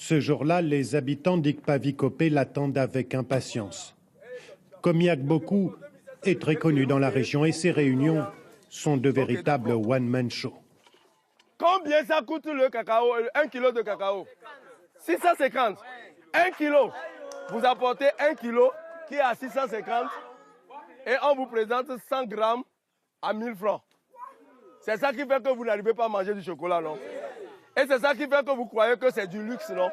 Ce jour-là, les habitants d'Ikpavikopé l'attendent avec impatience. Komiak Boku est très connu dans la région et ses réunions sont de véritables one-man show. Combien ça coûte le cacao, 1 kilo de cacao? 650. 1 kilo. Vous apportez 1 kilo qui est à 650 et on vous présente 100 grammes à 1000 francs. C'est ça qui fait que vous n'arrivez pas à manger du chocolat, non? Et c'est ça qui fait que vous croyez que c'est du luxe, non?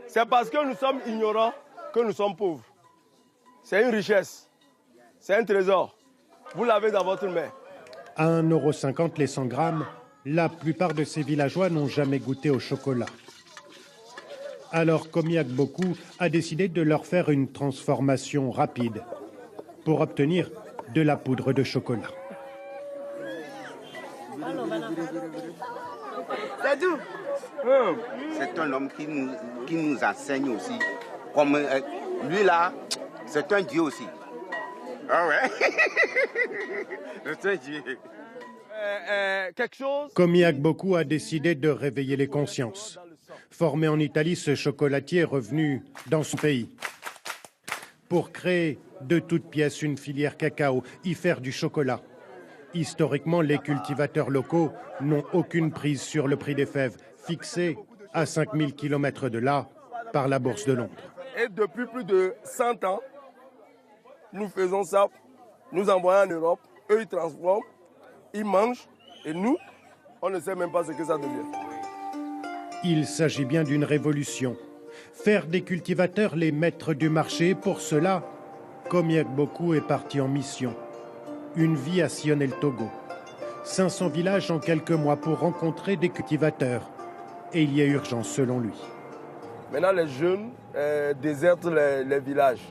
C'est parce que nous sommes ignorants que nous sommes pauvres. C'est une richesse. C'est un trésor. Vous l'avez dans votre main. À 1,50 € les 100 grammes, la plupart de ces villageois n'ont jamais goûté au chocolat. Alors Komiak Boku a décidé de leur faire une transformation rapide pour obtenir de la poudre de chocolat. C'est un homme qui nous enseigne aussi. Comme lui là, c'est un dieu aussi. Ah ouais. C'est un dieu. Komiak Boku a décidé de réveiller les consciences. Formé en Italie, ce chocolatier est revenu dans son pays pour créer de toutes pièces une filière cacao, y faire du chocolat. Historiquement, les cultivateurs locaux n'ont aucune prise sur le prix des fèves, fixé à 5000 km de là par la Bourse de Londres. Et depuis plus de 100 ans, nous faisons ça, nous envoyons en Europe, eux ils transforment, ils mangent, et nous, on ne sait même pas ce que ça devient. Il s'agit bien d'une révolution. Faire des cultivateurs les maîtres du marché, pour cela, Komiak Boku est parti en mission. Une vie à sillonner le Togo. 500 villages en quelques mois pour rencontrer des cultivateurs. Et il y a urgence selon lui. Maintenant, les jeunes désertent les villages.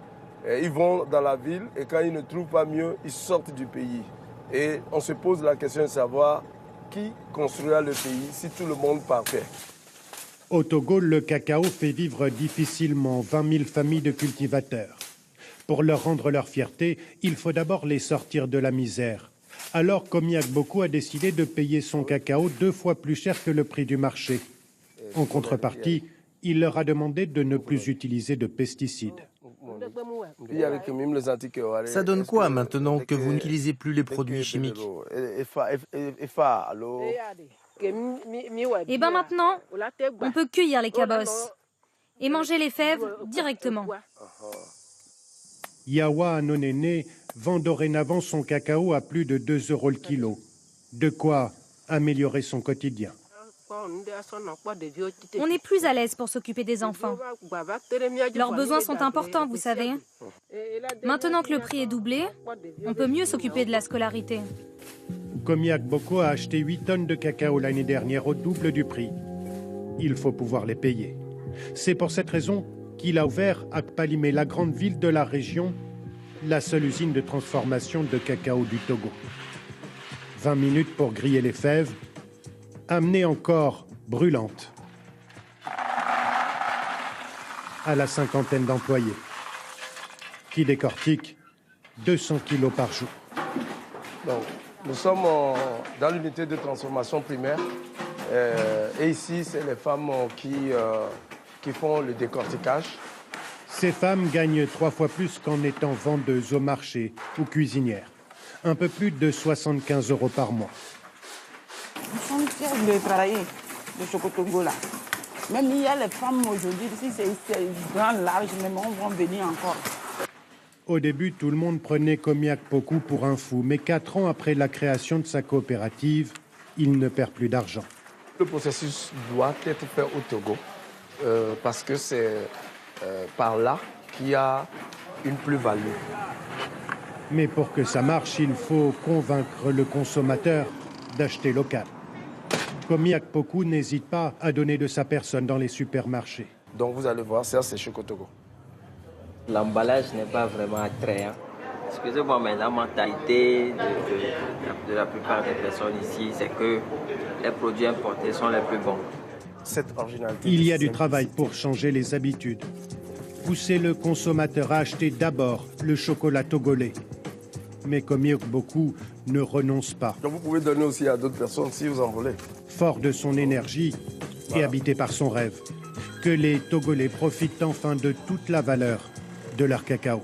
Ils vont dans la ville et quand ils ne trouvent pas mieux, ils sortent du pays. Et on se pose la question de savoir qui construira le pays si tout le monde partait. Au Togo, le cacao fait vivre difficilement 20 000 familles de cultivateurs. Pour leur rendre leur fierté, il faut d'abord les sortir de la misère. Alors, Komiak Boku a décidé de payer son cacao 2 fois plus cher que le prix du marché. En contrepartie, il leur a demandé de ne plus utiliser de pesticides. Ça donne quoi maintenant que vous n'utilisez plus les produits chimiques? Et bien maintenant, on peut cueillir les cabosses et manger les fèves directement. Yawa Anonene vend dorénavant son cacao à plus de 2 € le kilo. De quoi améliorer son quotidien. On est plus à l'aise pour s'occuper des enfants. Leurs besoins sont importants, vous savez. Maintenant que le prix est doublé, on peut mieux s'occuper de la scolarité. Komiak Boku a acheté 8 tonnes de cacao l'année dernière au double du prix. Il faut pouvoir les payer. C'est pour cette raison qu'il a ouvert à Kpalimé, la grande ville de la région, la seule usine de transformation de cacao du Togo. 20 minutes pour griller les fèves, amenées encore brûlantes à la cinquantaine d'employés qui décortiquent 200 kilos par jour. Donc, nous sommes dans l'unité de transformation primaire et ici, c'est les femmes qui font le décortiquage. Ces femmes gagnent 3 fois plus qu'en étant vendeuses au marché ou cuisinières. Un peu plus de 75 € par mois. Nous sommes fiers de travailler de Chocotogo là. Même il y a les femmes aujourd'hui, si c'est grand large, même on va venir encore. Au début, tout le monde prenait Komiak Boku pour un fou, mais 4 ans après la création de sa coopérative, il ne perd plus d'argent. Le processus doit être fait au Togo parce que c'est par là qu'il y a une plus-value. Mais pour que ça marche, il faut convaincre le consommateur d'acheter local. Komiak Boku n'hésite pas à donner de sa personne dans les supermarchés. Donc vous allez voir, ça c'est Chocotogo. L'emballage n'est pas vraiment attrayant. Excusez-moi, mais la mentalité de la plupart des personnes ici, c'est que les produits importés sont les plus bons. Cette originalité. Il y a du travail pour changer les habitudes. Pousser le consommateur à acheter d'abord le chocolat togolais. Mais Komiak Boku ne renonce pas. Donc vous pouvez donner aussi à d'autres personnes si vous en voulez. Fort de son énergie, et habité par son rêve. Que les Togolais profitent enfin de toute la valeur de leur cacao.